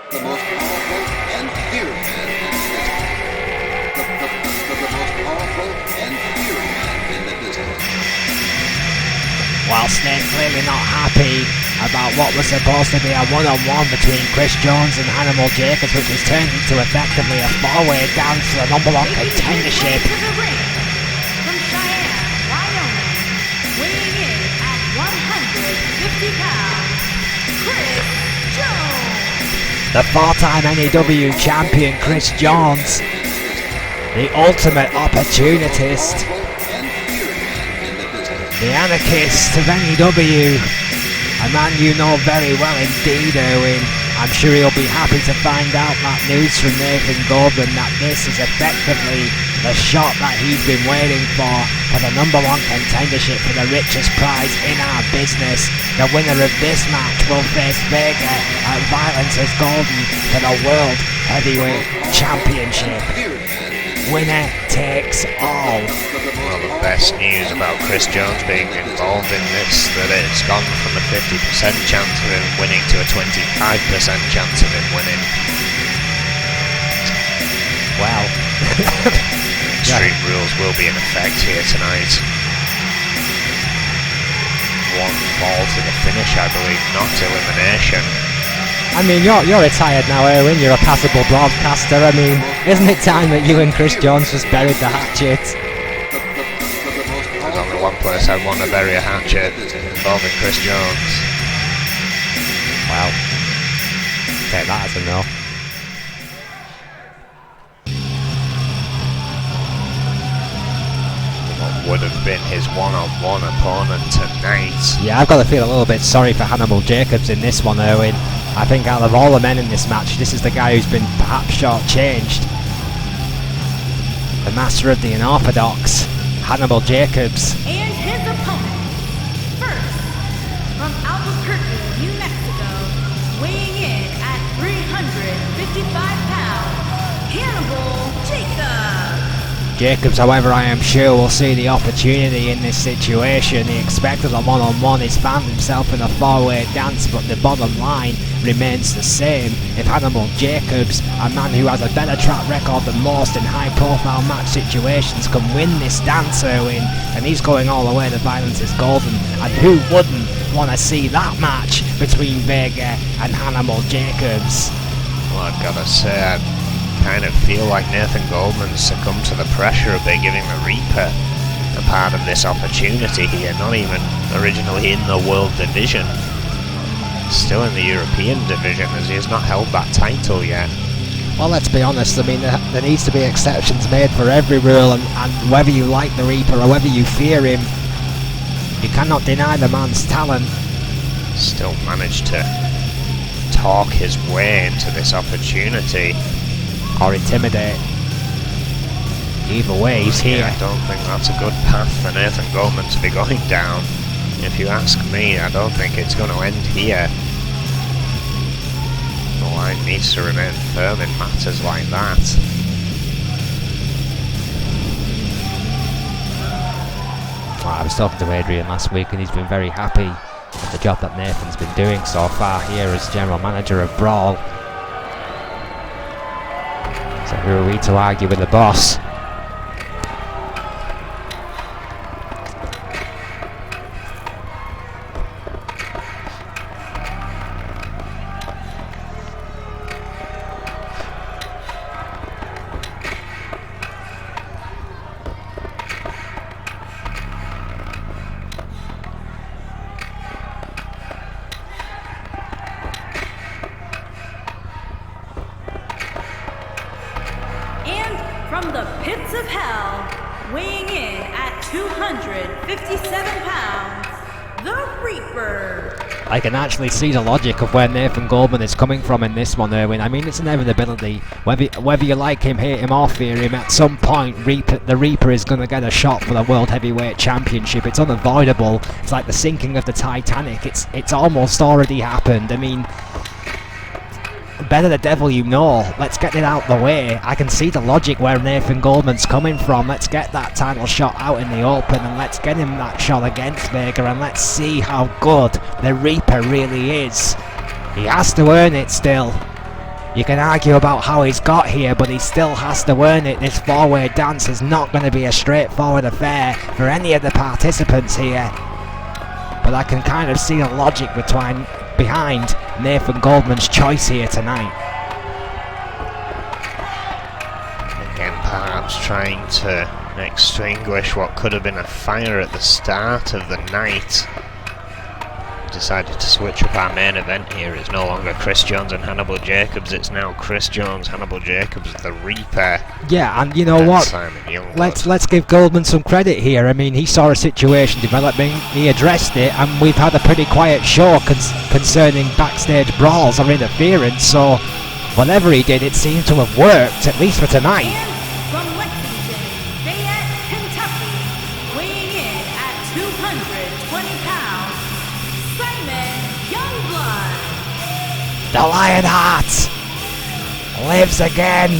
Speaker 4: The most powerful and feared man in the business. The most powerful and feared man in the business.
Speaker 1: While Snake clearly not happy about what was supposed to be a one-on-one between Chris Jones and Hannibal Jacobs, which was turned into effectively a four-way dance for the number one contendership.
Speaker 3: To the ring, from Cheyenne, Wyoming, weighing in at 150 pounds, Chris Jones.
Speaker 1: The four-time N.E.W. champion Chris Jones, the ultimate opportunist, the anarchist of N.E.W. A man you know very well indeed, Erwin. I'm sure he'll be happy to find out that news from Nathan Goldman that this is effectively the shot that he's been waiting for the number one contendership for the richest prize in our business. The winner of this match will face Vega at Violence is Golden for the World Heavyweight Championship. winner takes all.
Speaker 2: Well, the best news about Chris Jones being involved in this, that it's gone from a 50% chance of him winning to a 25% chance of him winning.
Speaker 1: Well,
Speaker 2: Extreme rules will be in effect here tonight. One fall to the finish, I believe, not elimination.
Speaker 1: I mean, you're retired now, Erwin. You're a passable broadcaster. I mean, isn't it time that you and Chris Jones just buried the hatchet?
Speaker 2: There's only one place I'd want to bury a hatchet involving Chris Jones.
Speaker 1: Well, take that as a no.
Speaker 2: What would have been his one-on-one opponent tonight.
Speaker 1: Yeah, I've got to feel a little bit sorry for Hannibal Jacobs in this one, Erwin. I think out of all the men in this match, this is the guy who's been perhaps shortchanged. The master of the unorthodox, Hannibal Jacobs.
Speaker 3: And his opponent, first, from Albuquerque, New Mexico, weighing in at 355 pounds, Hannibal Jacobs.
Speaker 1: Jacobs, however, I am sure will see the opportunity in this situation. He expected a one-on-one, he's found himself in a four-way dance, but the bottom line remains the same. If Hannibal Jacobs, a man who has a better track record than most in high-profile match situations, can win this dance, Erwin, and he's going all the way, the violence is golden, and who wouldn't want to see that match between Vega and Hannibal Jacobs?
Speaker 2: Well, I've got to say, I kind of feel like Nathan Goldman succumbed to the pressure of giving the Reaper a part of this opportunity here, not even originally in the World Division, still in the European Division, as he has not held that title yet.
Speaker 1: Well, let's be honest, I mean, there needs to be exceptions made for every rule, and whether you like the Reaper or whether you fear him, you cannot deny the man's talent.
Speaker 2: Still managed to talk his way into this opportunity.
Speaker 1: Or intimidate. Either way, he's here.
Speaker 2: I don't think that's a good path for Nathan Goldman to be going down. If you ask me, I don't think it's going to end here. The line needs to remain firm in matters like that.
Speaker 1: Well, I was talking to Adrian last week and he's been very happy with the job that Nathan's been doing so far here as general manager of Brawl. So who are we to argue with the boss?
Speaker 3: From the pits of hell, weighing in at 257 pounds, the Reaper.
Speaker 1: I can actually see the logic of where Nathan Goldman is coming from in this one, Erwin. I mean, it's an inevitability. Whether you like him, hate him, or fear him, at some point, the Reaper is going to get a shot for the World Heavyweight Championship. It's unavoidable. It's like the sinking of the Titanic. It's almost already happened. I mean, better the devil you know. Let's get it out the way. I can see the logic where Nathan Goldman's coming from. Let's get that title shot out in the open and let's get him that shot against Vega and let's see how good the Reaper really is. He has to earn it still. You can argue about how he's got here, but he still has to earn it. This four-way dance is not going to be a straightforward affair for any of the participants here. But I can kind of see the logic behind Nathan Goldman's choice here tonight.
Speaker 2: Again, perhaps trying to extinguish what could have been a fire at the start of the night. Decided to switch up our main event here. It's no longer Chris Jones and Hannibal Jacobs, it's now Chris Jones, Hannibal Jacobs, the Reaper.
Speaker 1: Yeah, and you know what? Let's give Goldman some credit here. I mean, he saw a situation developing, he addressed it, and we've had a pretty quiet show concerning backstage brawls or interference, so whatever he did, it seemed to have worked, at least for tonight.
Speaker 3: And from Lexington, Fayette, Kentucky, weighing in at 220 pounds, Simon Youngblood.
Speaker 1: The Lionheart lives again.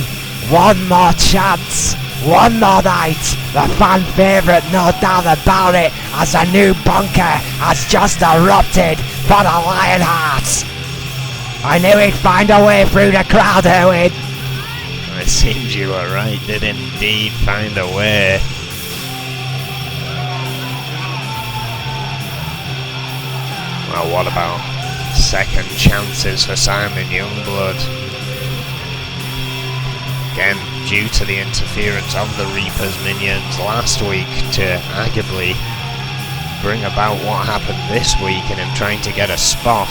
Speaker 1: One more chance one more night. The fan favourite, no doubt about it, as a new bunker has just erupted for the Lionhearts. I knew he'd find a way through the crowd, Erwin.
Speaker 2: It seems you were right, did indeed find a way. Well, what about second chances for Simon Youngblood? Again, due to the interference of the Reaper's minions last week to arguably bring about what happened this week and him trying to get a spot,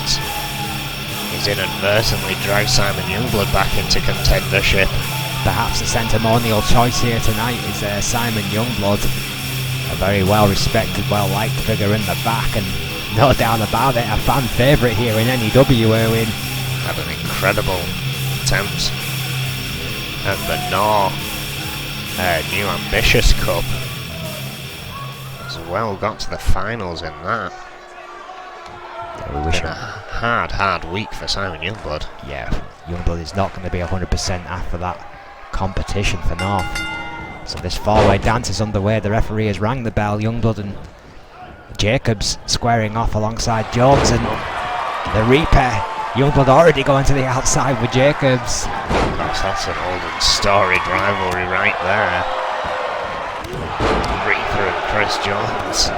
Speaker 2: he's inadvertently dragged Simon Youngblood back into contendership.
Speaker 1: Perhaps the sentimental choice here tonight is Simon Youngblood, a very well respected, well liked figure in the back, and no doubt about it, a fan favourite here in N.E.W. Erwin.
Speaker 2: Had an incredible attempt at the New Ambitious Cup. As well, got to the finals in that.
Speaker 1: Yeah, we wish
Speaker 2: been a hard week for Simon Youngblood.
Speaker 1: Yeah, Youngblood is not going to be 100% after that competition for North. So this four-way dance is underway. The referee has rang the bell. Youngblood and Jacobs squaring off alongside Jones and the Reaper. Youngblood already going to the outside with Jacobs.
Speaker 2: Gosh, that's an old and storied rivalry right there. Reaper and Chris Jones.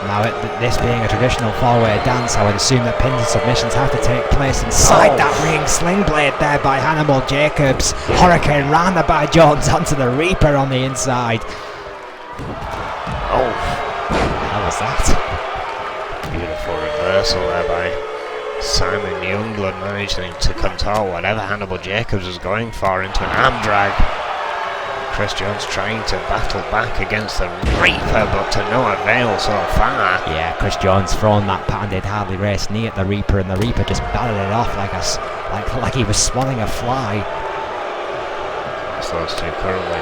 Speaker 1: Now, this being a traditional four-way dance, I would assume that pins and submissions have to take place inside that ring. Sling blade there by Hannibal Jacobs. Hurricane rounded by Jones onto the Reaper on the inside.
Speaker 2: Oh,
Speaker 1: how was that?
Speaker 2: Beautiful reversal there by Simon Youngblood, managing to contort whatever Hannibal Jacobs was going for into an arm drag. Chris Jones trying to battle back against the Reaper, but to no avail so far.
Speaker 1: Yeah, Chris Jones throwing that patented hardly race knee at the Reaper, and the Reaper just batted it off like he was swatting a fly.
Speaker 2: That's those two currently.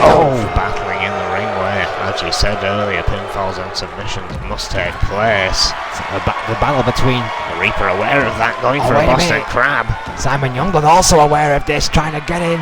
Speaker 2: Oh, battling in the ring where, as you said earlier, pinfalls and submissions must take place.
Speaker 1: So the battle between
Speaker 2: the Reaper aware of that, going for a Boston Crab.
Speaker 1: Simon Youngblood also aware of this, trying to get in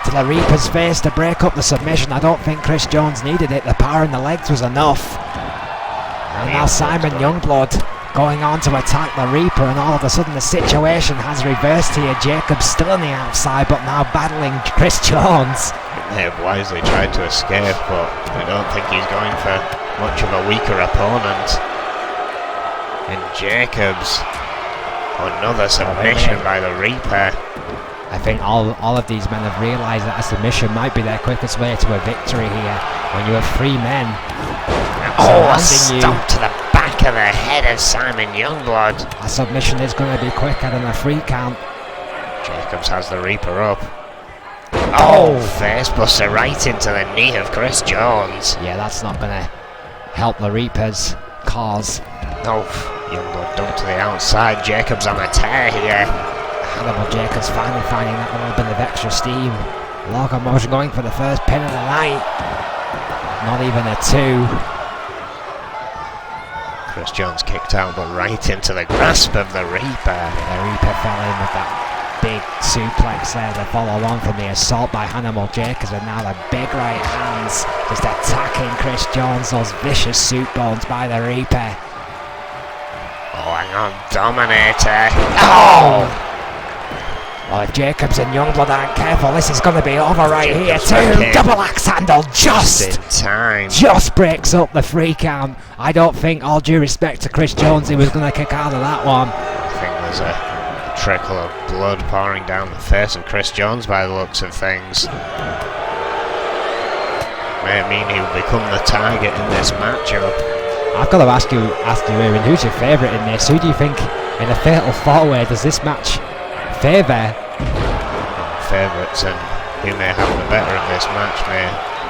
Speaker 1: to the Reaper's face to break up the submission. I don't think Chris Jones needed it. The power in the legs was enough. And now Simon Youngblood going on to attack the Reaper, and all of a sudden the situation has reversed here. Jacobs still on the outside, but now battling Chris Jones.
Speaker 2: They have wisely tried to escape, but I don't think he's going for much of a weaker opponent. And Jacobs, another submission by the Reaper.
Speaker 1: I think all of these men have realised that a submission might be their quickest way to a victory here. When you have three men
Speaker 2: a stomp to the back of the head of Simon Youngblood.
Speaker 1: A submission is going to be quicker than a free count.
Speaker 2: Jacobs has the Reaper up. Oh, facebuster right into the knee of Chris Jones.
Speaker 1: Yeah, that's not going to help the Reaper's cause.
Speaker 2: Oh, Youngblood dumped to the outside. Jacobs on a tear here.
Speaker 1: Hannibal Jacobs finally finding that little bit of extra steam. Locomotion going for the first pin of the night. Not even a two.
Speaker 2: Chris Jones kicked out, but right into the grasp of the Reaper.
Speaker 1: The Reaper fell in with that big suplex there to follow on from the assault by Hannibal Jacobs, and now the big right hands just attacking Chris Jones. Those vicious soup bones by the Reaper.
Speaker 2: Oh, hang on, Dominator.
Speaker 1: Oh! Well, if Jacobs and Youngblood aren't careful, this is going to be over right
Speaker 2: Jacobs
Speaker 1: here too. Double axe handle just
Speaker 2: in time.
Speaker 1: Just breaks up the free count. I don't think, all due respect to Chris Jones, he was going to kick out of that one.
Speaker 2: I think there's a trickle of blood pouring down the face of Chris Jones by the looks of things. May mean he'll become the target in this matchup.
Speaker 1: I've got to ask you, Aaron, who's your favourite in this? Who do you think in a fatal four-way does this match favour?
Speaker 2: Favourites and who may have the better in this match may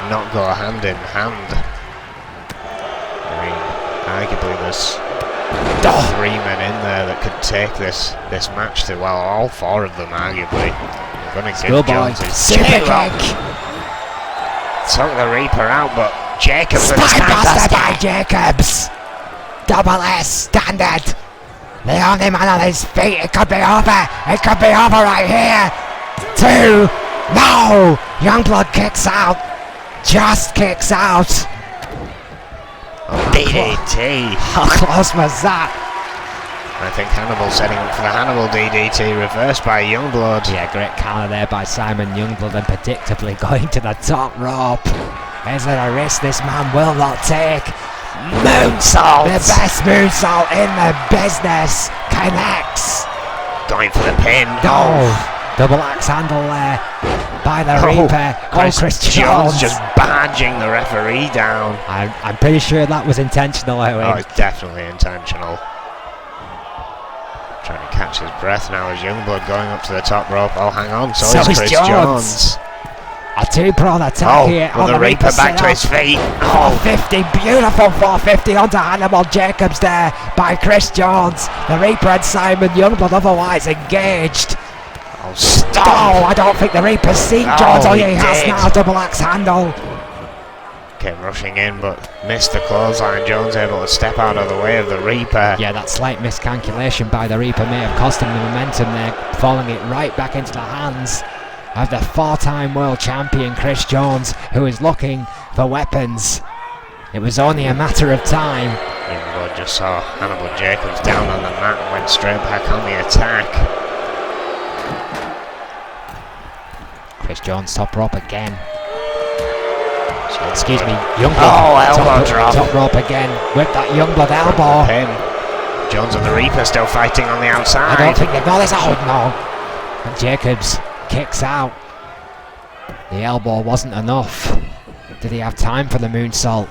Speaker 2: not go hand in hand. I mean, arguably there's three men in there that could take this match to, well, all four of them arguably. You're going to give Jones his
Speaker 1: Superkick.
Speaker 2: Took the Reaper out, but Jacobs
Speaker 1: Spinebuster by Jacobs. Double S standard. The only man on his feet. It could be over. It could be over right here. Two. No. Youngblood kicks out. Just kicks out.
Speaker 2: DDT.
Speaker 1: How close was that?
Speaker 2: I think Hannibal's setting up for the Hannibal DDT, reversed by Youngblood.
Speaker 1: Yeah, great counter there by Simon Youngblood and predictably going to the top rope. Is it a risk this man will not take?
Speaker 2: Moonsault!
Speaker 1: The best moonsault in the business. Connects.
Speaker 2: Going for the pin.
Speaker 1: Double axe handle there by the Reaper.
Speaker 2: Chris Jones just badging the referee down.
Speaker 1: I'm pretty sure that was intentional, Owen.
Speaker 2: It's definitely intentional. Trying to catch his breath now as Youngblood going up to the top rope. Oh, hang on, so is Chris Jones.
Speaker 1: A two-prong attack here on
Speaker 2: the Reaper back to his feet.
Speaker 1: 450, beautiful 450 onto Hannibal Jacobs there by Chris Jones. The Reaper and Simon Youngblood otherwise engaged.
Speaker 2: Oh, stop!
Speaker 1: Oh, I don't think the Reaper's seen Jones. Oh, he has now. Double axe handle.
Speaker 2: Came rushing in, but missed the clothesline. Jones able to step out of the way of the Reaper.
Speaker 1: Yeah, that slight miscalculation by the Reaper may have cost him the momentum there, falling it right back into the hands of the four-time world champion Chris Jones, who is looking for weapons. It was only a matter of time.
Speaker 2: Youngblood just saw Hannibal Jacobs down on the mat and went straight back on the attack.
Speaker 1: Chris Jones top rope again. Excuse me, Youngblood.
Speaker 2: Oh, elbow drop.
Speaker 1: Top rope again with that Youngblood elbow.
Speaker 2: Pin. Jones and the Reaper still fighting on the outside.
Speaker 1: I don't think they've got this out now. And Jacobs kicks out. The elbow wasn't enough. Did he have time for the moonsault?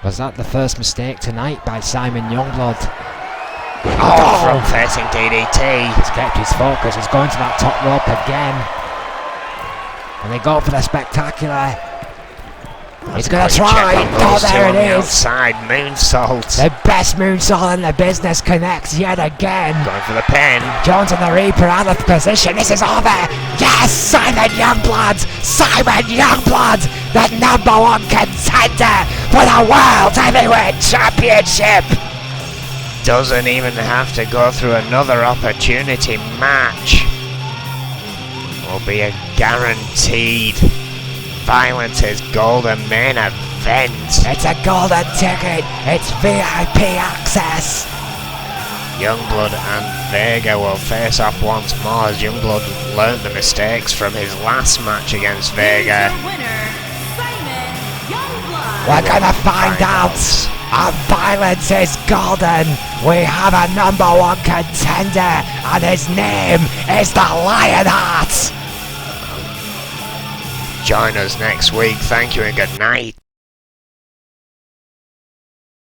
Speaker 1: Was that the first mistake tonight by Simon Youngblood?
Speaker 2: Front facing DDT.
Speaker 1: He's kept his focus. He's going to that top rope again. And they go for the spectacular. He's going to try. Oh, there it is.
Speaker 2: Outside moonsault.
Speaker 1: The best moonsault in the business connects yet again.
Speaker 2: Going for the pin.
Speaker 1: Jones and the Reaper out of position. This is over. Yes, Simon Youngblood. Simon Youngblood, the #1 contender for the World Heavyweight Championship.
Speaker 2: Doesn't even have to go through another opportunity match. Will be a guaranteed Violence is golden main event.
Speaker 1: It's a golden ticket. It's VIP access.
Speaker 2: Youngblood and Vega will face off once more as Youngblood learned the mistakes from his last match against Vega.
Speaker 1: We're gonna find out. And Violence is golden. We have a #1 contender, and his name is the Lionheart.
Speaker 2: Join us next week. Thank you and good night.